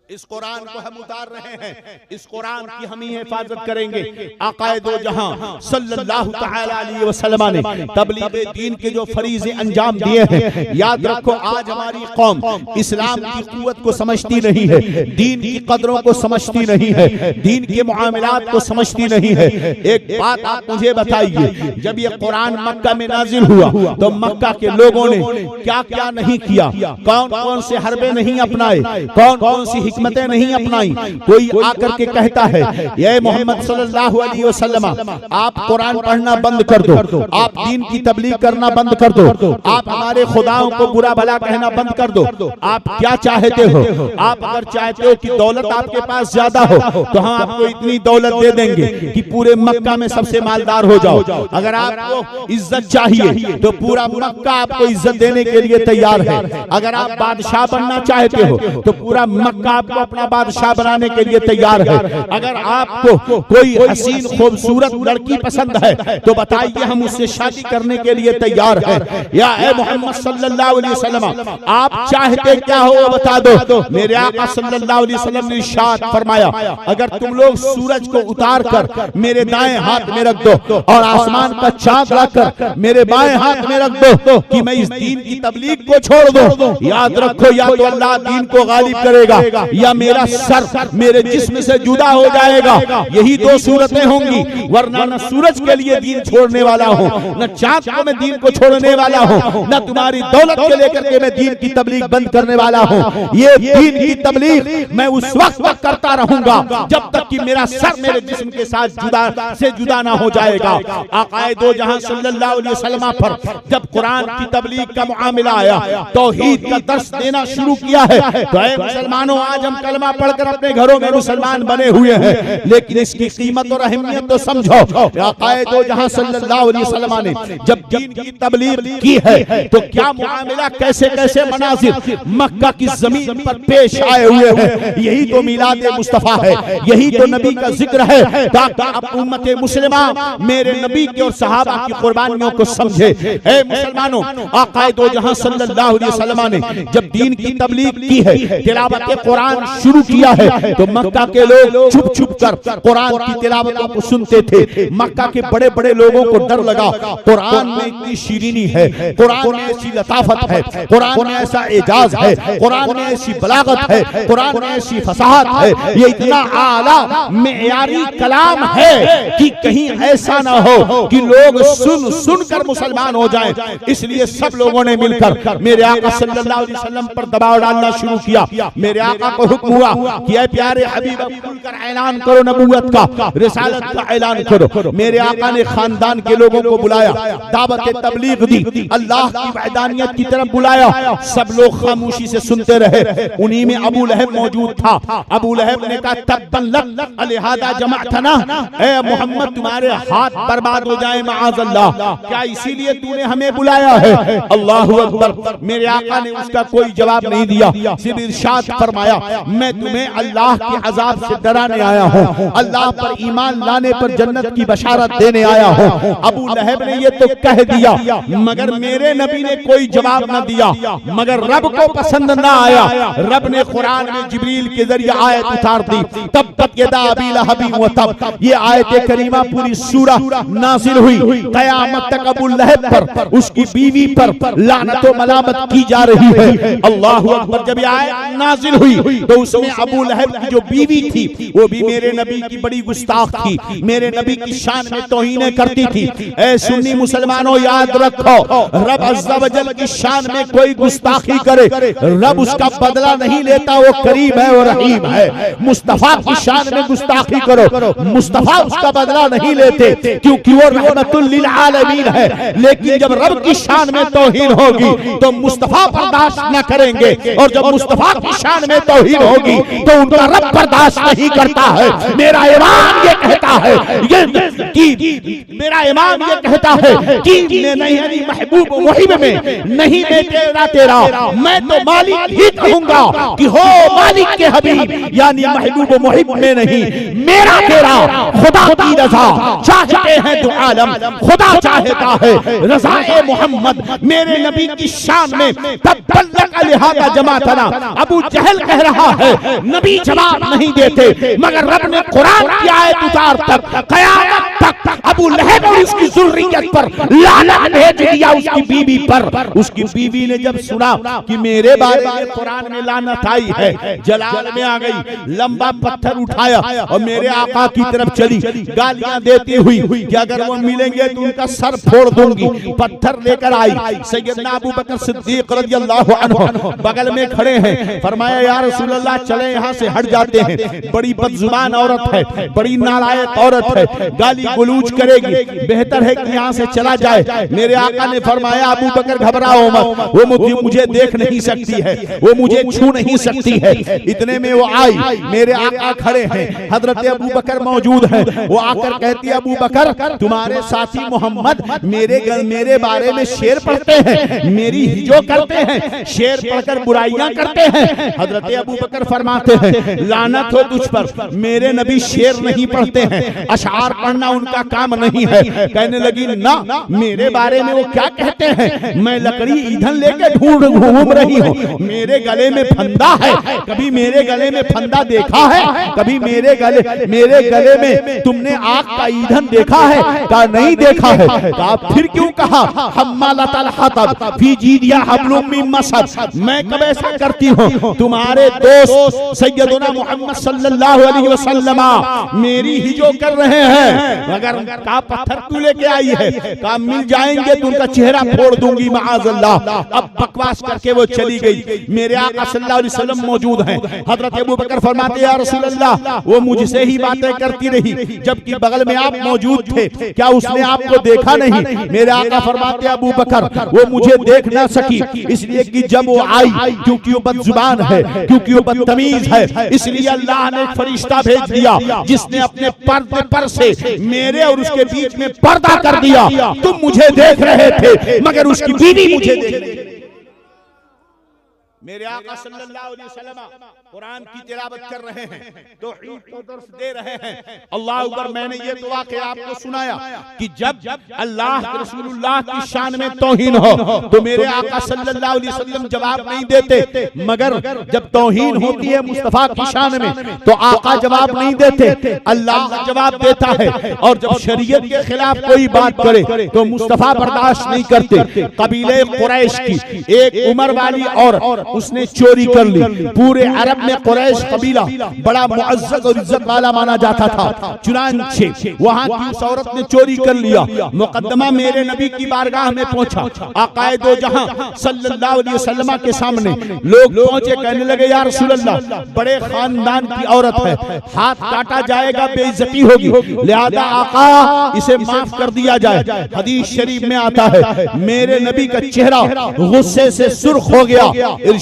इस कुरान को हम उतार रहे हैं, इस कुरान की हम ही हिफाजत करेंगे। आकाए दो जहां सल्लल्लाहु तआला अलैहि वसल्लम ने तबलीग दीन के जो फरीज़े अंजाम दिए हैं, याद रखो आज हमारी कौम इस्लाम की कुव्वत को समझती नहीं है, दीन की कदरों को समझती नहीं है, दीन के मुआमलात को समझती नहीं है। एक बात आप मुझे बताइए, जब ये कुरान मक्का में नाजिल हुआ तो मक्का के लोगों ने क्या क्या नहीं किया, कौन कौन से हरबे नहीं अपनाए, कौन कौन सी हिकमतें नहीं अपनाई। कोई आकर के कहता है, ये मोहम्मद सल्लल्लाहु अलैहि वसल्लम, आप कुरान पढ़ना बंद कर दो, आप दीन की तबलीग करना बंद कर दो, आप हमारे खुदाओं को बुरा भला कहना बंद कर दो। आप क्या चाहते हो? आप अगर चाहते हो कि दौलत आपके पास ज्यादा हो तो हम आपको इतनी दौलत दे देंगे कि पूरे मक्का में सबसे मालदार हो जाओ। अगर आपको इज्जत चाहिए तो पूरा मक्का आपको इज्जत देने के लिए तैयार है। अगर आप बादशाह बनना चाहते हो तो पूरा मक्का आपको अपना बादशाह बनाने के लिए तैयार है। अगर आपको कोई हसीन खूबसूरत लड़की पसंद है तो बताइए, हम उससे शादी करने के लिए तैयार है। या ए मोहम्मद सल्लल्लाहु अलैहि वसल्लम, आप चाहते क्या हो वो बता दो। मेरे आका सल्लल्लाहु अलैहि वसल्लम ने इरशाद फरमाया, अगर तुम लोग सूरज को उतार कर मेरे दाएं हाथ में रख दो और आसमान का चांद रखकर मेरे बाएं हाथ में रख दो कि मैं इस दीन की तबलीग को छोड़ दूं, याद रखो या तो अल्लाह दीन को गालिब करेगा या मेरा सर मेरे जिस्म से जुदा हो जाएगा। यही दो सूरतें होंगी, वरना न सूरज के लिए दीन छोड़ने वाला हूँ, न चांद को मैं दीन को छोड़ने वाला हूँ, न तुम्हारी दौलत के लेकर के मैं दीन की तबलीग बंद करने वाला हूँ। ये दीन की तबलीग मैं उस वक्त तक करता रहूंगा जब तक कि मेरा सर मेरे जिस्म के साथ जुदा ना हो जाएगा। आकाए दो जहां सल्लल्लाहु अलैहि वसल्लम पर जब कुरान की तबलीग का मुआमला आया, तौहीद का दर्स देना शुरू किया है, तो ऐ मुसलमानों, आज हम कलमा पढ़कर अपने घरों में मुसलमान बने हुए हैं, लेकिन इसकी कीमत और अहमियत तो समझो। आकाए दो जहां सल्लल्लाहु अलैहि वसल्लम ने जब दीन की तबलीग की है तो क्या मुआमला, कैसे कैसे मनाजिर मक्का की जमीन पर पेश आए हुए हैं। यही तो मिलाद मुस्तफा है, यही तो नबी का जिक्र है, ताकि अब उम्मत मुस्लिमा मेरे नबी के और सहाबा की कुर्बानियों को समझे। ऐ मुसलमानों, आकाए दो जहां सल्लल्लाहु अलैहि वसल्लम ने जब दीन की तबलीग की है, तिलावत कुरान शुरू किया है, तो मक्का के लोग छुप छुप कर कुरान की तिलावतों को सुनते थे। मक्का के बड़े बड़े लोगों को डर लगा, कुरान में इतनी शीरीनी है, कुरान में ऐसी लताफत है, कुरान में ऐसा एजाज है, कुरान में ऐसी बलागत है, कुरान में ऐसी फसाहत है, ये इतना आला मेयारी कलाम है कि कहीं ऐसा ना हो कि लोग सुन सुन कर मुसलमान हो जाएं। इसलिए सब लोगों ने मिलकर मेरे आका सल्लल्लाहु अलैहि वसल्लम पर दबाव डालना शुरू किया। मेरे आका को हुक्म हुआ कि ऐ प्यारे हबीब, खुलकर ऐलान करो नबूवत का, रिसालत का ऐलान करो। मेरे आका ने खानदान के लोगों को बुलाया, दावत तबलीग दी, अल्लाह की वहदानियत की तरफ बुलाया। सब लोग खामोशी से सुनते रहे। उन्हीं में अबू लहब मौजूद था। अबू लहब ने कहा, तब्बन लक अलिहादा जमाअतना, ऐ मोहम्मद तुम्हारे हाथ बर्बाद हो जाए माअज़ल्लाह, क्या इसीलिए तूने हमें बुलाया है? अल्लाहु अकबर। मेरे आका ने उसका कोई जवाब नहीं दिया, सिर्फ इरशाद फरमाया, मैं तुम्हें अल्लाह के अजाब से डराने आया हूँ, अल्लाह पर ईमान लाने पर जन्नत की बशारत देने आया हूँ। अबू लहब ने ये तो कह दिया, मगर मेरे नबी ने कोई जवाब न दिया। मगर रब को पसंद न आया, रब ने कुरान में जिब्रील के जरिए आयत उतार दी, तब्बत यदा अबी लहब व तब। ये आयत करीमा पूरी सूरा नाजिल हुई। क़यामत तक अबू लहब पर, उसकी बीवी पर लानत व मलामत की जा रही है। अल्लाहु अकबर। जब ये आयत नाजिल हुई तो उसमें अबू लहब की जो बीवी थी वो भी मेरे नबी की बड़ी गुस्ताख थी, मेरे नबी की शान में तौहीन करती थी। ऐ सुन्नी मुसलमानों याद रखो, रब अज़्ज़ा व जल की शान में कोई गुस्ताखी करे, रब उसका बदला नहीं लेता, वो करीम है और रहीम है। मुस्तफा की शान में गुस्ताखी करो, मुस्तफा उसका बदला नहीं लेते क्योंकि वो रहमतुल लिल आलमीन है। लेकिन जब रब की शान में तौहीन होगी तो मुस्तफा बर्दाश्त न करेंगे, और जब मुस्तफा की शान में तौहीन होगी तो उनका रब बर्दाश्त नहीं करता है। मेरा ईमान ये कहता है मेरा ईमान ये कहता है कि मैं नहीं महबूब मुहिब में नहीं मैं तेरा, मैं तो मालिक ही कहूंगा कि हो मालिक के हबीब, यानी महबूब मुहिब में नहीं, मेरा तेरा खुदा की रजा चाहते हैं दो आलम, खुदा चाहता है रज़ाए मोहम्मद मेरे नबी की शान में। तब बल्लग लिहाजा जमातना, अबू जहल कह रहा है नबी जवाब नहीं देते, मगर रब ने कुरान की आयत उतार तक क़यामत तक अबू लहब और उसकी ज़ुर्रियत पर लानत भेज दिया, उसकी बीवी पर। उसकी बीवी ने जब सुना कि मेरे बारे में कुरान में लानत आई है, जलाल में आ गई, लंबा पत्थर उठाया और मेरे आका की तरफ चली, गालियां देती हुई कि अगर वो मिलेंगे तो उनका सर फोड़ दूंगी। पत्थर लेकर आई, सैयदना अबू बकर सिद्दीक रज़ियल्लाहु अन्हु बगल में खड़े हैं। फरमाया या रसूलल्लाह चले यहाँ से हट जाते हैं, बड़ी बदजुबान औरत है, बड़ी नालायक औरत है, गाली गलूज करेगी, बेहतर है कि यहाँ से चला जाए। मेरे आका ने फरमाया अबू बकर घबराओ मत, वो मुझे देख नहीं सकती है, वो मुझे छू नहीं सकती है। इतने में वो आई, मेरे आका खड़े हैं, हजरत अबू बकर मौजूद है। वो आकर कहती है अबू बकर तुम्हारे साथी मोहम्मद मेरे बारे में शेर पढ़ते हैं, मेरी हिजो करते हैं, शेर पढ़कर बुराइयां करते हैं। हजरत अबू बकर फरमाते हैं लानत हो तुझ पर, मेरे नबी शेर नहीं पढ़ते हैं, अशआर पढ़ना उनका काम नहीं है। कहने लगी ना, मेरे बारे में वो क्या कहते हैं, मैं लकड़ी ईंधन लेके घूम रही हूँ, मेरे गले में फंदा है, कभी मेरे गले में फंदा देखा है, कभी मेरे गले में तुमने आग का ईंधन देखा है? कहा नहीं देखा है। कहा फिर क्यों कहा हम्मालतल हतब फी जीदिया हब्लुम मिन मसद, मैं कब ऐसा करती हूँ, तुम्हारे दोस्त सैयदना मुहम्मद सल्लल्लाहु अलैहि वसल्लम मेरी ही जो कर रहे हैं, मगर का पत्थर क्यों लेके आई है? कहा मिल जाएंगे तो उनका चेहरा फोड़ दूंगी माअज़ल्लाह। अब बकवास करके वो चली गई। मेरे आका सल्लल्लाहु अलैहि वसल्लम मौजूद हैं। हजरत अबू बकर फरमाते या रसूल अल्लाह वो मुझसे ही बातें करती रही जबकि बगल में आप मौजूद थे, क्या उसने आपको देखा नहीं? मेरे आका फरमाते अबू बकर वो मुझे देख ना सकी इसलिए कि जब वो आई, क्योंकि वो बदजुबान है, क्योंकि वो बदतमीज है, इसलिए अल्लाह ने एक फरिश्ता भेज दिया जिसने अपने पर्दे पर से मेरे और उसके बीच में पर्दा कर दिया। तुम मुझे देख रहे थे मगर उसकी बीवी मुझे देख रही थी। मेरे आका सल्लल्लाहु अलैहि वसल्लम कुरान की तिलावत कर रहे हैं, तौहीद को दर्स दे रहे हैं। अल्लाह अकबर। मैंने ये तो वाक़या आपको सुनाया कि जब अल्लाह रसूलुल्लाह की शान में तौहीन हो तो मेरे आका सल्लल्लाहु अलैहि वसल्लम जवाब नहीं देते, मगर जब तौहीन होती है मुस्तफा की शान में तो आका जवाब नहीं देते, अल्लाह जवाब देता है। और जब शरीयत के खिलाफ कोई बात करे तो मुस्तफा बर्दाश्त नहीं करते। कबीले कुरैश की एक उमर वाली औरत उसने चोरी कर ली। पूरे अरब में कुरैश कबीला बड़ा मुअज़्ज़ज़ और इज्जत वाला माना जाता था, चुनांचे वहां की उस औरत ने चोरी कर लिया। मुकद्दमा मेरे नबी की बारगाह में पहुंचा। आक़ाए दो जहां सल्लल्लाहु अलैहि वसल्लम के सामने लोग पहुंचे, कहने लगे या रसूल अल्लाह बड़े खानदान की औरत है, हाथ काटा जाएगा, बेइज्जती होगी, लिहाजा आका इसे माफ कर दिया जाए। हदीस शरीफ में आता है मेरे नबी का चेहरा गुस्से से सुर्ख हो गया।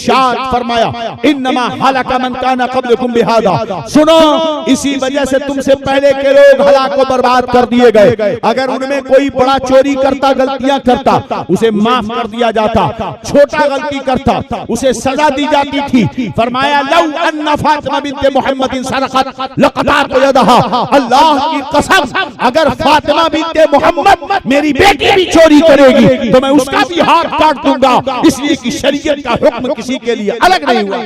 इरशाद फरमाया इन्नमा हलका मन काना क़ब्लकुम बिहादा, सुनो इसी वजह से तुमसे पहले के लोग हलाक व बर्बाद कर दिए गए। अगर उनमें कोई बड़ा चोरी करता, गलतियां करता, उसे माफ कर दिया जाता, छोटा गलती करता उसे सजा दी जाती थी। फरमाया लौ अन्ना फातिमा बिन्त मुहम्मद सरक़त लक़तअत यदहा, अल्लाह की कसम अगर फातिमा बिन्त मुहम्मद मेरी बेटी भी चोरी करेगी तो मैं उसका भी हाथ काट दूंगा, इसलिए कि शरीयत का हुक्म किसी के लिए अलग नहीं हुआ।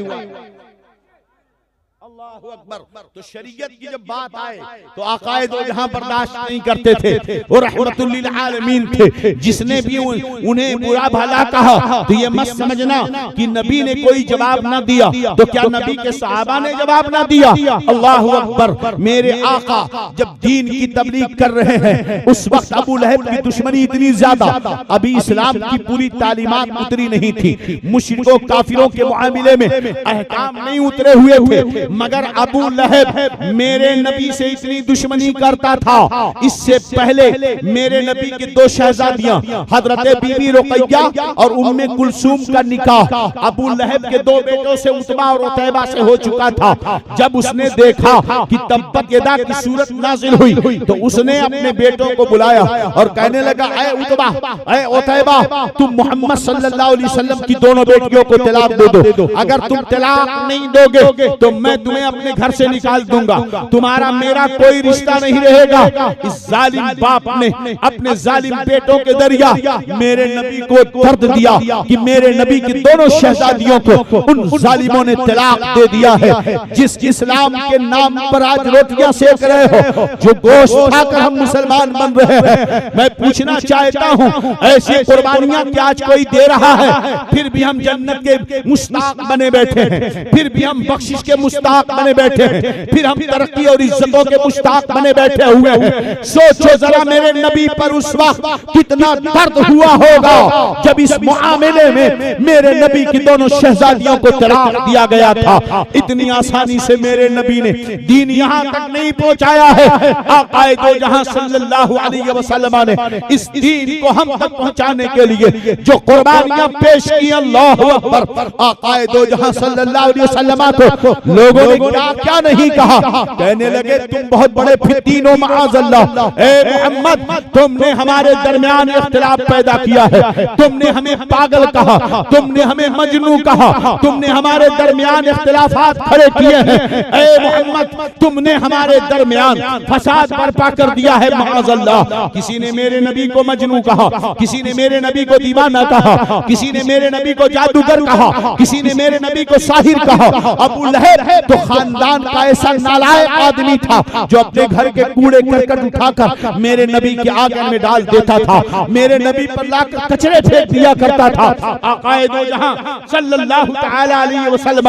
अल्लाहु अकबर। तो शरीयत की जब बात आए तो आकाए दो जहां बर्दाश्त नहीं करते थे, वो रहमतुल लिल आलमीन थे। जिसने भी उन्हें बुरा भला कहा तो ये मत समझना कि नबी ने कोई जवाब ना दिया तो क्या नबी के सहाबा ने जवाब ना दिया। अल्लाह अकबर। मेरे आका जब दीन की तबलीग कर रहे हैं उस वक्त अबू लहब की दुश्मनी इतनी ज्यादा, अभी इस्लाम की पूरी तालीमात उतरी नहीं थी, मुशरिकों काफिरों के मुआमिले में अहकाम नहीं उतरे हुए थे, मगर अबू लहब मेरे नबी से इतनी दुश्मनी करता था। इससे पहले मेरे नबी की दो शहजादियां हजरत बीबी रुकैया और उम्मे कुलसूम का निकाह अबू लहब के दो बेटों से उतबा और उतैबा से हो चुका था। जब उसने देखा कि तब्बत यदा की सूरत नाजिल हुई तो उसने अपने बेटों को बुलाया और कहने लगा, ऐ उतबा, ऐ उतैबा, तुम मोहम्मद सल्लल्लाहु अलैहि वसल्लम की दोनों बेटियों को तलाक दे दो। अगर तुम तलाक नहीं दोगे तो मैं तुम्हें अपने घर से निकाल दूंगा, तुम्हारा मेरा कोई रिश्ता नहीं रहेगा। इस जालिम बाप ने अपने जालिम बेटों के जरिया मेरे नबी को दर्द दिया कि मेरे नबी की दोनों शहजादियों को उन जालिमों ने तलाक दे दिया है। जिस इस्लाम के नाम पर आज रोटियां सेक रहे हो, जो गोश्त खाकर हम मुसलमान बन रहे हैं, मैं पूछना चाहता हूं ऐसी कुर्बानियां क्या आज कोई दे रहा है? फिर भी हम जन्नत के मुश्ताक बने बैठे हैं, फिर भी हम बख्शिश के मुश्ताक बने बैठे हैं, फिर हम तरक्की और इज्जतों के मुश्ताक बने बैठे हुए हैं। सोचो जरा मेरे नबी पर उस वक्त कितना दर्द हुआ होगा जब इस मुआमले में मेरे नबी की दोनों शहजादियों को तलाक दिया गया था। इतनी आसानी से मेरे नबी ने दीन यहाँ तक नहीं पहुँचाया है। आकाए दो जहां सल्लल्लाहु अलैहि वसल्लम ने इस दीन को हम तक पहुँचाने के लिए जो कुर्बानियां पेश की, अल्लाहु अकबर। आकाए दो जहां सल्लल्लाहु अलैहि वसल्लम को लोगों ने क्या क्या नहीं कहा। कहने लगे तुम बहुत बड़े फितीन हो, माअज़ल्लाह। ए मोहम्मद, तुमने हमारे दरमियान इख्तिलाफ पैदा किया है, तुमने हमें पागल कहा, तुमने हमें मजनू कहा, तुमने हमारे दरमियान इख्तिलाफात खड़े किए हैं। ए मोहम्मद, तुमने हमारे दरमियान फसाद बर्पा कर दिया है, माअज़ल्लाह। किसी ने मेरे नबी को मजनू कहा, किसी ने मेरे नबी को दीवाना कहा, किसी ने मेरे नबी को जादूगर कहा, किसी ने मेरे नबी को साहिर कहा। अबू लहब तो खानदान का ऐसा नालायक आदमी था जो अपने घर के कूड़े करकट उठाकर मेरे नबी के आंगन में डाल देता था, मेरे नबी पर लाकर कचरे फेंक दिया करता था। आकाए दो जहां सल्लल्लाहु तआला अलैहि वसल्लम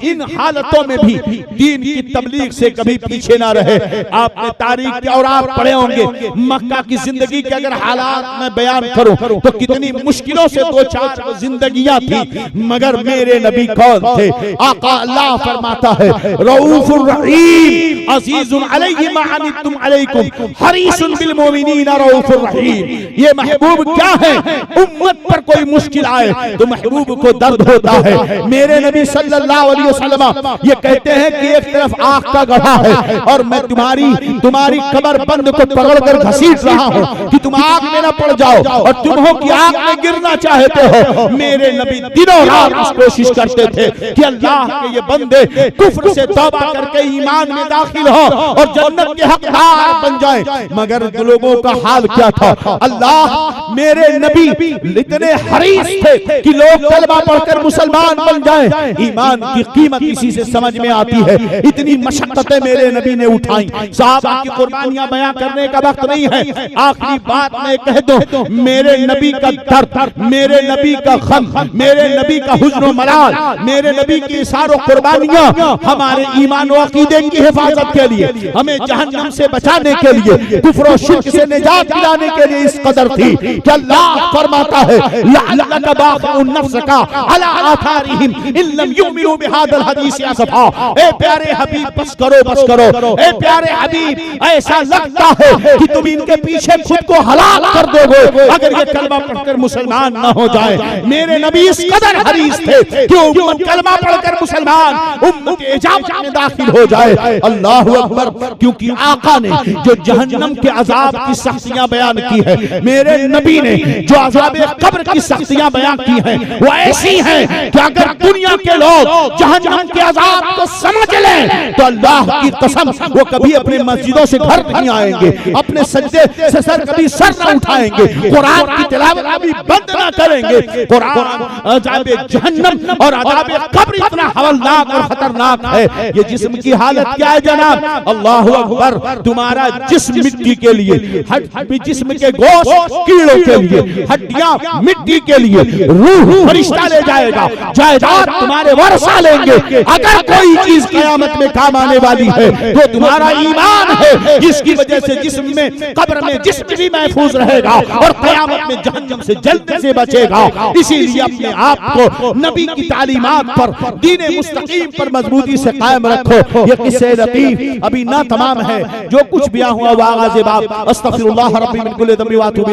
इन हालतों में भी दीन की तबलीग से कभी पीछे ना रहे। आपने तारीख के और आप पढ़े होंगे, मक्का की जिंदगी के अगर हालात में बयान करूं तो कितनी मुश्किलों से दो चार जिंदगियां थी, मगर मेरे नबी कौन थे? आका अल्लाह फरमाता है, रऊफुर रहीम अजीजुन अलैहि मा अनितुम अलैकुम हरीसुन बिल मोमिनीना रऊफुर रहीम। ये महबूब क्या है? उम्मत पर कोई मुश्किल आए तो महबूब को दर्द होता है। मेरे नबी सल्लल्लाहु अलैहि वसल्लम ये कहते हैं कि एक तरफ आग का गड्ढा है और मैं तुम्हारी कमर बंद को पकड़कर घसीट रहा हूँ कि तुम आग में न पड़ जाओ और तुम हो कि आग में गिरना चाहते हो। मेरे नबी दिनों रात इस कोशिश करते थे कि अल्लाह के ये बंदे कुफ्र से तौबा करके ईमान में दाखिल हो और जन्नत के हकदार बन जाए, मगर लोगों का हाल क्या था? अल्लाह मेरे नबी इतने हरीस थे कि लोग कलमा पढ़कर मुसलमान बन जाएं। ईमान की कीमत इसी से समझ में आती है। इतनी मशक्कतें मेरे नबी ने उठाई। सहाबा की कुर्बानियां बयां करने का वक्त नहीं है। आखिरी बात मैं कह दूं, मेरे नबी का दर्द, मेरे नबी का गम, मेरे नबी का हुज़्न व मलाल, मेरे नबी की सारों कुर्बानियां हमारे ईमान व अकीदे की हिफाजत के लिए, हमें जहन्नम से बचाने के लिए, कुफ्र और शिर्क से निजात दिलाने के लिए इस कदर थी कि अल्लाह फरमाता है, लअल्लका बाक़िउन नफ्सका अला आथारिहिम इन लम युमिनू बिहादल हदीस असफा। ए प्यारे हबीब, बस करो, बस करो। ए प्यारे हबीब, ऐसा लगता है कि तुम इनके पीछे खुद को हलाक कर दोगे अगर ये कलमा पढ़कर मुसलमान न हो जाए। मेरे नबी इस कदर हरीस थे कि उम्मत कलमा पढ़कर मुसलमान उम्मत इजाबत में दाखिल हो जाए। अल्लाह अल्लाहु अकबर। क्योंकि आका ने जो जहन्नम के अजाब की सख्तियां बयान की है, मेरे नबी ने जो अजाब कब्र की सख्तियां बयान की है, वो ऐसी हैं कि अगर दुनिया के लोग जहन्नम के अजाब को समझ लें तो अल्लाह की कसम वो कभी अपने मस्जिदों से घर नहीं आएंगे, अपने सजदे से सर कभी सर न उठाएंगे, कुरान की तिलावत कभी बंद ना करेंगे। कुरान अजाब जहन्नम और अजाब कब्र इतना हवलनाक और खतरनाक है। ये जिस्म की हालत क्या है जनाब? अल्लाहु अकबर। तुम्हारा जिस्म मिट्टी के लिए, जिस्म के गोश्त कीड़ों के लिए, हड्डियां मिट्टी के लिए, रूह फरिश्ता ले जाएगा, जायदाद तुम्हारे वर्षा लेंगे। अगर कोई चीज क़यामत में काम आने वाली है तो तुम्हारा ईमान है, जिसकी वजह से जिस्म में, कब्र में जिस्म भी महफूज रहेगा और क़यामत में जहन्नम से जलने से बचेगा। इसीलिए अपने आप को नबी की तालीमात पर, दीन मुस्तकीम पर मजबूती से कायम रखो। ये किस्से लतीफ अभी ना तमाम है, जो कुछ भी हुआ वो आगाज़ बाब। अस्तग़फिरुल्लाह रब्बी मिन कुल्लि ज़ंबि व अतूबु इलैह।